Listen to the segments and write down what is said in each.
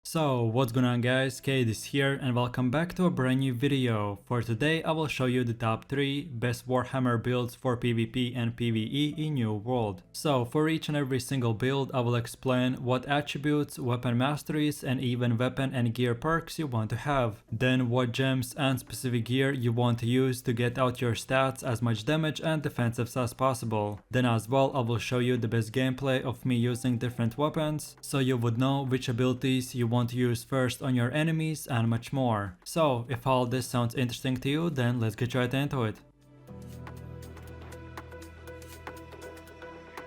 So what's going on guys, Kate is here and welcome back to a brand new video. For today I will show you the top 3 best Warhammer builds for PvP and PvE in New World. So for each and every single build I will explain what attributes, weapon masteries and even weapon and gear perks you want to have. Then what gems and specific gear you want to use to get out your stats as much damage and defensives as possible. Then as well I will show you the best gameplay of me using different weapons so you would know which abilities you want to use first on your enemies and much more. So if all this sounds interesting to you, then let's get right into it.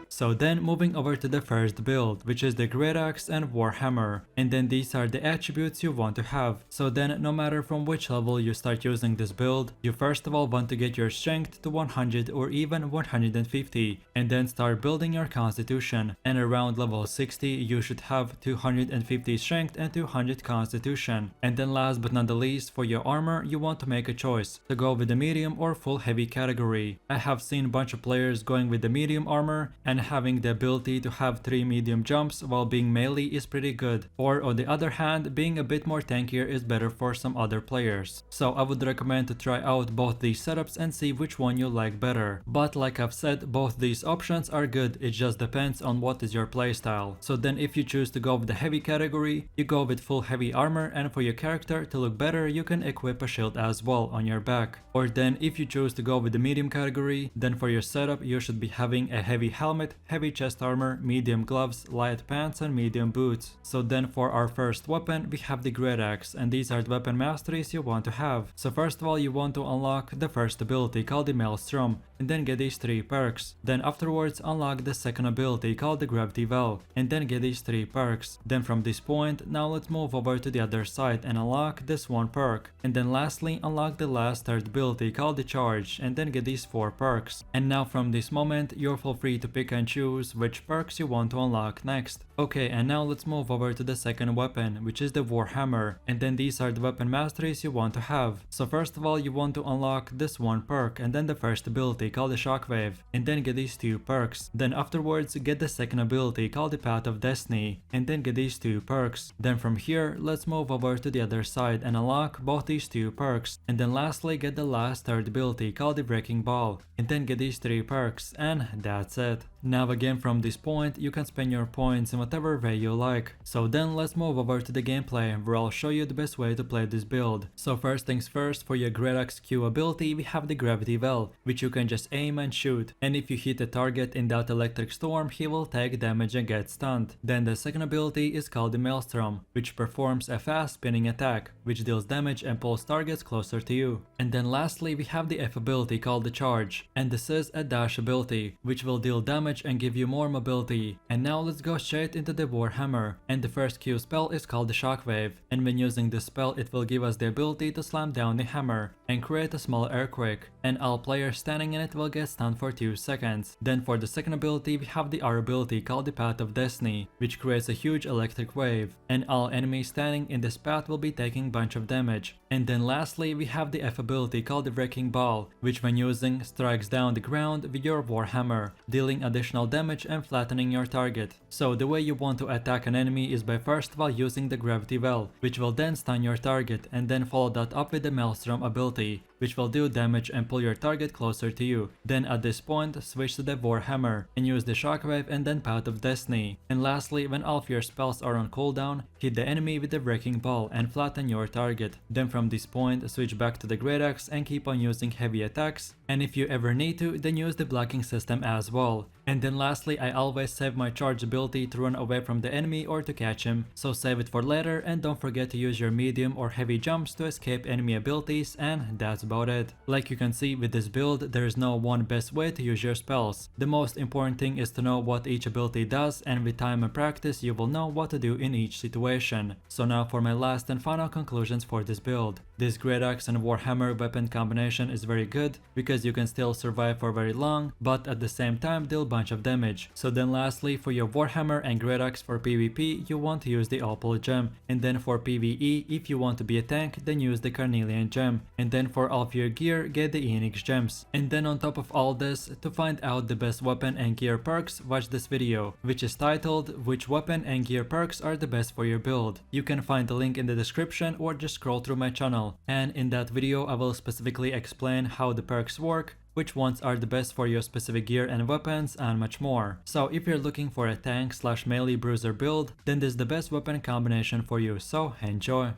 So then moving over to the first build, which is the Great Axe and Warhammer, and then these are the attributes you want to have. So then no matter from which level you start using this build, you first of all want to get your strength to 100 or even 150 and then start building your constitution, and around level 60 you should have 250 strength and 200 constitution. And then last but not the least, for your armor you want to make a choice to go with the medium or full heavy category. I have seen a bunch of players going with the medium armor, and having the ability to have 3 medium jumps while being melee is pretty good, or on the other hand being a bit more tankier is better for some other players. So I would recommend to try out both these setups and see which one you like better. But like I've said, both these options are good, it just depends on what is your playstyle. So then if you choose to go with the heavy category, you go with full heavy armor, and for your character to look better you can equip a shield as well on your back. Or then if you choose to go with the medium category, then for your setup you should be having a heavy helmet, heavy chest armor, medium gloves, light pants and medium boots. So then for our first weapon we have the Great Axe, and these are the weapon masteries you want to have. So first of all you want to unlock the first ability called the Maelstrom and then get these 3 perks. Then afterwards unlock the second ability called the Gravity Well and then get these 3 perks. Then from this point now let's move over to the other side and unlock this 1 perk. And then lastly unlock the last third ability called the Charge and then get these 4 perks. And now from this moment you're feel free to pick and choose which perks you want to unlock next. Okay, and now let's move over to the second weapon, which is the Warhammer, and then these are the weapon masteries you want to have. So first of all you want to unlock this 1 perk and then the first ability called the Shockwave and then get these 2 perks. Then afterwards get the second ability called the Path of Destiny and then get these 2 perks. Then from here let's move over to the other side and unlock both these 2 perks, and then lastly get the last third ability called the Breaking Ball and then get these 3 perks, and that's it. Now again from this point you can spend your points in whatever way you like. So then let's move over to the gameplay where I'll show you the best way to play this build. So first things first, for your Great Axe Q ability we have the Gravity Well, which you can just aim and shoot, and if you hit a target in that electric storm he will take damage and get stunned. Then the second ability is called the Maelstrom, which performs a fast spinning attack which deals damage and pulls targets closer to you. And then lastly we have the F ability called the Charge, and this is a dash ability which will deal damage and give you more mobility. And now let's go straight into the Warhammer, and the first Q spell is called the Shockwave, and when using this spell it will give us the ability to slam down the hammer and create a small earthquake, and all players standing in it will get stunned for 2 seconds. Then for the second ability we have the R ability called the Path of Destiny, which creates a huge electric wave, and all enemies standing in this path will be taking bunch of damage. And then lastly we have the F ability called the Wrecking Ball, which when using strikes down the ground with your Warhammer, dealing additional damage and flattening your target. So the way you want to attack an enemy is by first of all using the Gravity Well, which will then stun your target, and then follow that up with the Maelstrom ability, which will do damage and pull your target closer to you. Then at this point switch to the Warhammer and use the Shockwave and then Path of Destiny. And lastly, when all of your spells are on cooldown, hit the enemy with the Wrecking Ball and flatten your target. Then from this point switch back to the Great Axe and keep on using heavy attacks, and if you ever need to then use the blocking system as well. And then lastly I always save my charge ability to run away from the enemy or to catch him, so save it for later, and don't forget to use your medium or heavy jumps to escape enemy abilities, and that's about it. Like you can see with this build there is no one best way to use your spells. The most important thing is to know what each ability does, and with time and practice you will know what to do in each situation. So now for my last and final conclusions for this build. This Great Axe and Warhammer weapon combination is very good because you can still survive for very long, but at the same time deal bunch of damage. So then lastly, for your Warhammer and Great Axe for PvP, you want to use the Opal gem, and then for PvE, if you want to be a tank, then use the Carnelian gem, and then for all all of your gear, get the Enix gems. And then on top of all this, to find out the best weapon and gear perks, watch this video, which is titled Which Weapon and Gear Perks Are the Best for Your Build. You can find the link in the description or just scroll through my channel. And in that video I will specifically explain how the perks work, which ones are the best for your specific gear and weapons, and much more. So if you're looking for a tank / melee bruiser build, then this is the best weapon combination for you, so enjoy!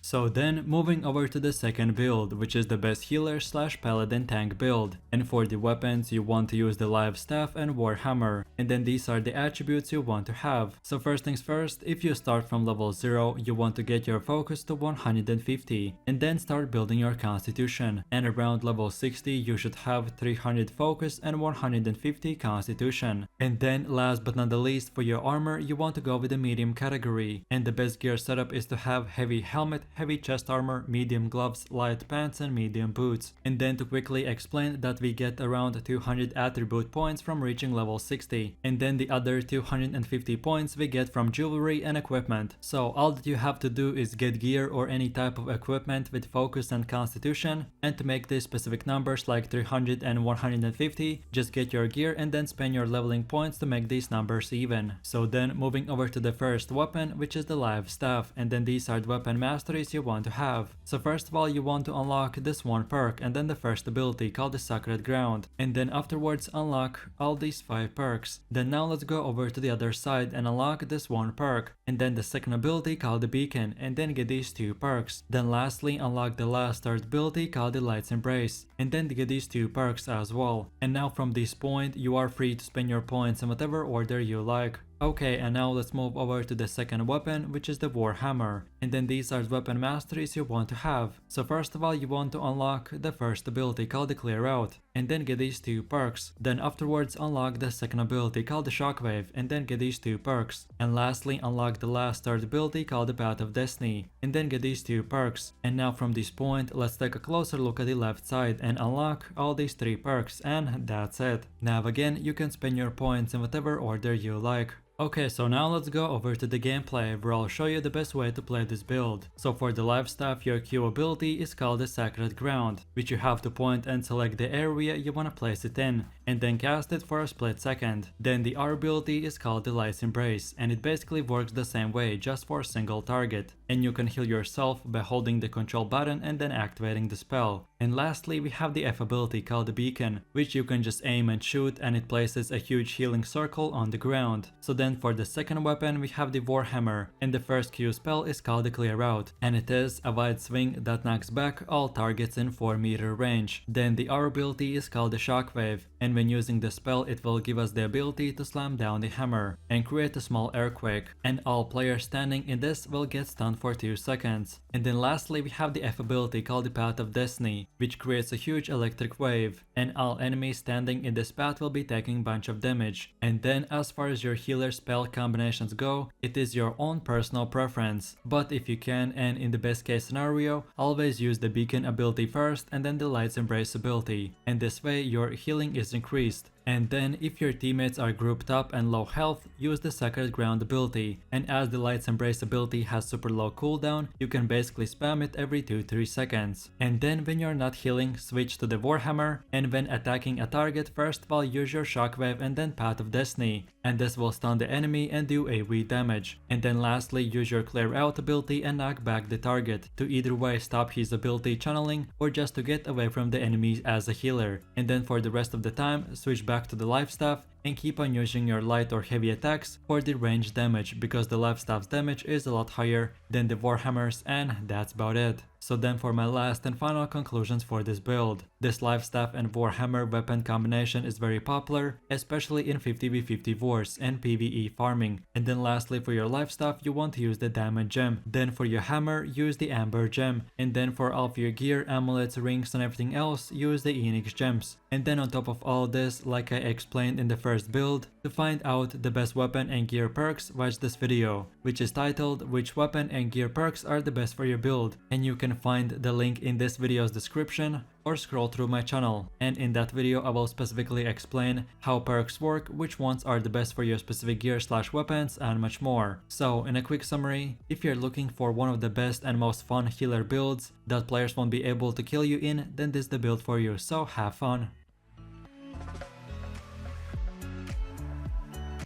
So then, moving over to the second build, which is the best healer / paladin tank build. And for the weapons, you want to use the live staff and warhammer. And then these are the attributes you want to have. So first things first, if you start from level 0, you want to get your focus to 150 and then start building your constitution. And around level 60, you should have 300 focus and 150 constitution. And then last but not the least, for your armor, you want to go with the medium category. And the best gear setup is to have heavy helmet, heavy chest armor, medium gloves, light pants and medium boots. And then to quickly explain that we get around 200 attribute points from reaching level 60. And then the other 250 points we get from jewelry and equipment. So all that you have to do is get gear or any type of equipment with focus and constitution. And to make these specific numbers like 300 and 150, just get your gear and then spend your leveling points to make these numbers even. So then moving over to the first weapon, which is the live staff. And then these are the weapon masteries you want to have. So first of all, you want to unlock this one perk and then the first ability called the Sacred Ground, and then afterwards unlock all these 5 perks. Then now let's go over to the other side and unlock this one perk, and then the second ability called the Beacon, and then get these 2 perks. Then lastly unlock the last third ability called the Light's Embrace, and then get these 2 perks as well. And now from this point you are free to spend your points in whatever order you like. Okay, and now let's move over to the second weapon, which is the Warhammer. And then these are the weapon masteries you want to have. So first of all, you want to unlock the first ability called the Clear Out, and then get these 2 perks. Then afterwards unlock the second ability called the Shockwave, and then get these 2 perks. And lastly unlock the last third ability called the Path of Destiny, and then get these 2 perks. And now from this point, let's take a closer look at the left side and unlock all these 3 perks, and that's it. Now again, you can spend your points in whatever order you like. Okay, so now let's go over to the gameplay where I'll show you the best way to play this build. So for the live staff, your Q ability is called the Sacred Ground, which you have to point and select the area you want to place it in, and then cast it for a split second. Then the R ability is called the Light's Embrace, and it basically works the same way, just for a single target. And you can heal yourself by holding the control button and then activating the spell. And lastly, we have the F ability called the Beacon, which you can just aim and shoot, and it places a huge healing circle on the ground. So then for the second weapon, we have the Warhammer, and the first Q spell is called the Clear Out, and it is a wide swing that knocks back all targets in 4-meter range. Then the R ability is called the Shockwave, and when using the spell, it will give us the ability to slam down the hammer and create a small earthquake, and all players standing in this will get stunned for 2 seconds. And then lastly, we have the F ability called the Path of Destiny, which creates a huge electric wave, and all enemies standing in this path will be taking bunch of damage. And then as far as your healer spell combinations go, it is your own personal preference, but if you can, and in the best case scenario, always use the Beacon ability first and then the Light's Embrace ability, and this way your healing is increased. And then if your teammates are grouped up and low health, use the Sacred Ground ability, and as the Light's Embrace ability has super low cooldown, you can basically spam it every 2-3 seconds. And then when you're not healing, switch to the Warhammer, and when attacking a target, first of all use your Shockwave and then Path of Destiny, and this will stun the enemy and do AoE damage. And then lastly, use your Clear Out ability and knock back the target, to either way stop his ability channeling or just to get away from the enemies as a healer. And then for the rest of the time, switch back to the live staff and keep on using your light or heavy attacks for the range damage, because the live staff's damage is a lot higher than the Warhammer's, and that's about it. So then for my last and final conclusions for this build. This live staff and Warhammer weapon combination is very popular, especially in 50v50 wars and PvE farming. And then lastly, for your live staff, you want to use the Diamond Gem. Then for your hammer, use the Amber Gem. And then for all of your gear, amulets, rings and everything else, use the Enix gems. And then on top of all this, like I explained in the first build, to find out the best weapon and gear perks, watch this video, which is titled Which Weapon and Gear Perks Are the Best for Your Build. And you can can find the link in this video's description or scroll through my channel, and in that video I will specifically explain how perks work, which ones are the best for your specific gear / weapons, and much more. So in a quick summary, if you're looking for one of the best and most fun healer builds that players won't be able to kill you in, then this is the build for you, so have fun.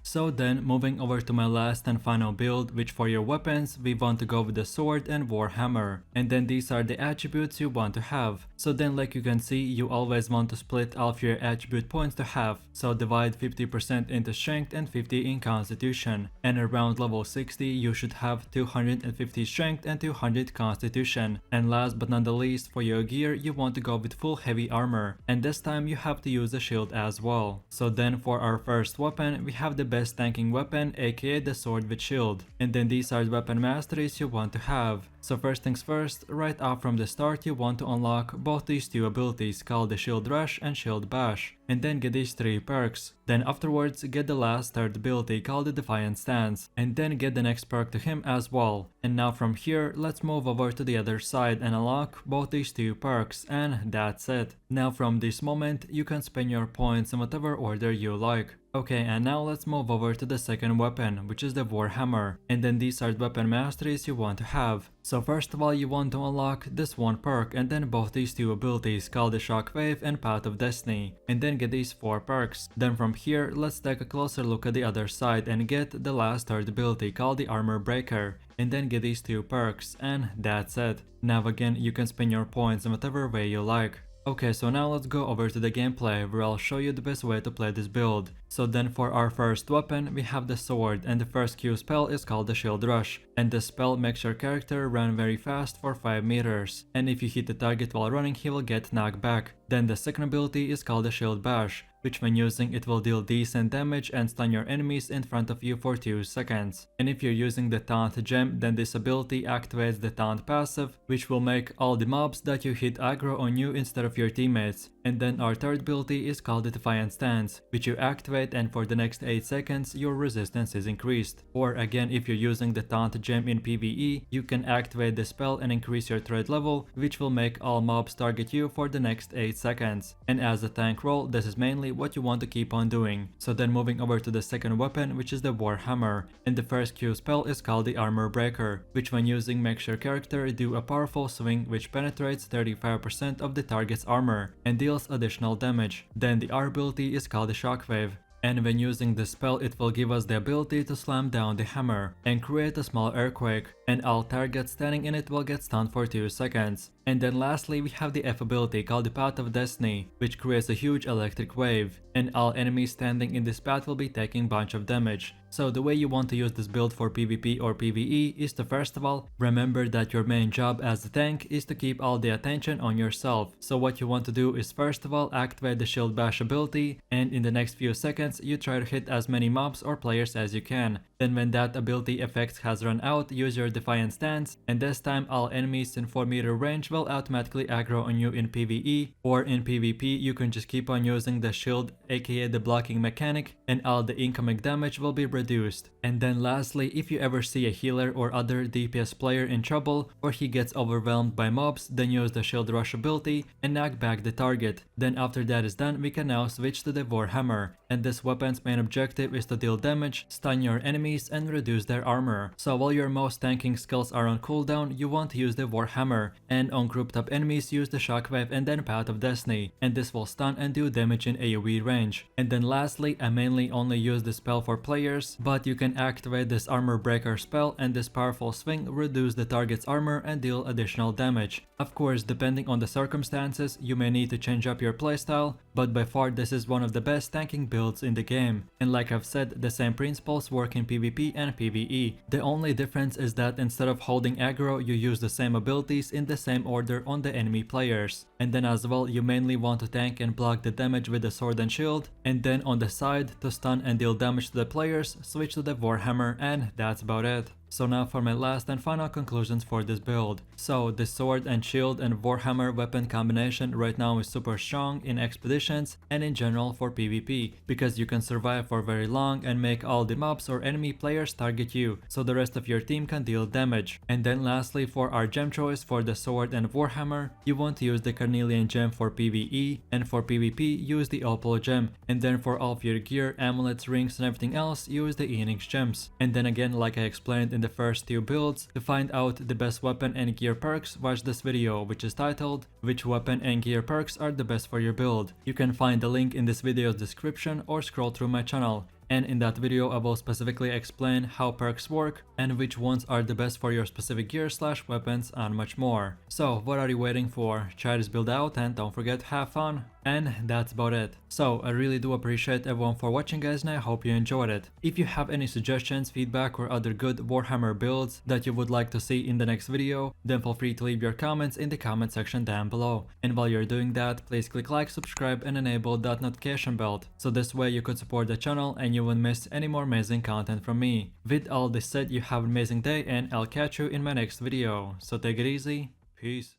So then, moving over to my last and final build, which for your weapons, we want to go with the sword and warhammer. And then these are the attributes you want to have. So then, like you can see, you always want to split all of your attribute points to half. So divide 50% into strength and 50 in constitution. And around level 60, you should have 250 strength and 200 constitution. And last but not the least, for your gear, you want to go with full heavy armor. And this time you have to use a shield as well. So then for our first weapon, we have the best tanking weapon, aka the sword with shield. And then these are the weapon masteries you want to have. So first things first, right off from the start you want to unlock both these two abilities called the shield rush and shield bash, and then get these 3 perks. Then afterwards get the last third ability called the defiant stance, and then get the next perk to him as well. And now from here let's move over to the other side and unlock both these 2 perks, and that's it. Now from this moment you can spend your points in whatever order you like. Okay, and now let's move over to the second weapon, which is the warhammer, and then these are the weapon masteries you want to have. So first of all you want to unlock this one perk and then both these 2 abilities called the shockwave and path of destiny, and then get these 4 perks. Then from here let's take a closer look at the other side and get the last third ability called the armor breaker, and then get these 2 perks, and that's it. Now again you can spend your points in whatever way you like. Okay, so now let's go over to the gameplay where I'll show you the best way to play this build. So then for our first weapon we have the sword, and the first Q spell is called the shield rush, and the spell makes your character run very fast for 5 meters, and if you hit the target while running he will get knocked back. Then the second ability is called the shield bash, which when using it will deal decent damage and stun your enemies in front of you for 2 seconds. And if you're using the taunt gem, then this ability activates the taunt passive, which will make all the mobs that you hit aggro on you instead of your teammates. And then our third ability is called the defiant stance, which you activate and for the next 8 seconds your resistance is increased. Or again, if you're using the taunt gem in PvE, you can activate the spell and increase your threat level, which will make all mobs target you for the next 8 seconds. And as a tank role, this is mainly what you want to keep on doing. So then moving over to the second weapon, which is the warhammer, and the first Q spell is called the armor breaker, which when using makes your character do a powerful swing which penetrates 35% of the target's armor and deals additional damage. Then the R ability is called the shockwave, and when using this spell it will give us the ability to slam down the hammer and create a small earthquake, and all targets standing in it will get stunned for 2 seconds. And then lastly we have the F ability called the path of destiny, which creates a huge electric wave, and all enemies standing in this path will be taking bunch of damage. So the way you want to use this build for PvP or PvE is to first of all remember that your main job as a tank is to keep all the attention on yourself. So what you want to do is first of all activate the shield bash ability, and in the next few seconds you try to hit as many mobs or players as you can. Then when that ability effect has run out, use your defiant stance, and this time all enemies in 4 meter range will automatically aggro on you in PvE, or in PvP you can just keep on using the shield, aka the blocking mechanic, and all the incoming damage will be reduced. And then lastly, if you ever see a healer or other DPS player in trouble or he gets overwhelmed by mobs, then use the shield rush ability and knock back the target. Then after that is done, we can now switch to the warhammer, and this weapon's main objective is to deal damage, stun your enemies, and reduce their armor. So while your most tanking skills are on cooldown, you want to use the warhammer, and on grouped up enemies use the shockwave and then path of destiny, and this will stun and do damage in AoE range. And then lastly, I mainly only use this spell for players, but you can activate this armor breaker spell, and this powerful swing reduce the target's armor and deal additional damage. Of course, depending on the circumstances, you may need to change up your playstyle, but by far this is one of the best tanking builds in the game. And like I've said, the same principles work in PvP and PvE. The only difference is that instead of holding aggro, you use the same abilities in the same order on the enemy players. And then as well, you mainly want to tank and block the damage with the sword and shield, and then on the side, to stun and deal damage to the players, switch to the warhammer, and that's about it. So now for my last and final conclusions for this build. So the sword and shield and Warhammer weapon combination right now is super strong in expeditions and in general for PvP, because you can survive for very long and make all the mobs or enemy players target you, so the rest of your team can deal damage. And then lastly, for our gem choice for the sword and Warhammer, you want to use the Carnelian gem for PvE, and for PvP use the Opal gem, and then for all of your gear, amulets, rings and everything else use the Enix gems. And then again, like I explained in the first two builds, to find out the best weapon and gear perks, watch this video, which is titled "Which weapon and gear perks are the best for your build?" You can find the link in this video's description or scroll through my channel. And in that video I will specifically explain how perks work and which ones are the best for your specific gear / weapons and much more. So what are you waiting for? Try this build out and don't forget to have fun. And that's about it. So I really do appreciate everyone for watching guys, and I hope you enjoyed it. If you have any suggestions, feedback or other good Warhammer builds that you would like to see in the next video, then feel free to leave your comments in the comment section down below. And while you're doing that, please click like, subscribe and enable that notification bell, so this way you could support the channel and you won't miss any more amazing content from me. With all this said, you have an amazing day and I'll catch you in my next video. So take it easy. Peace.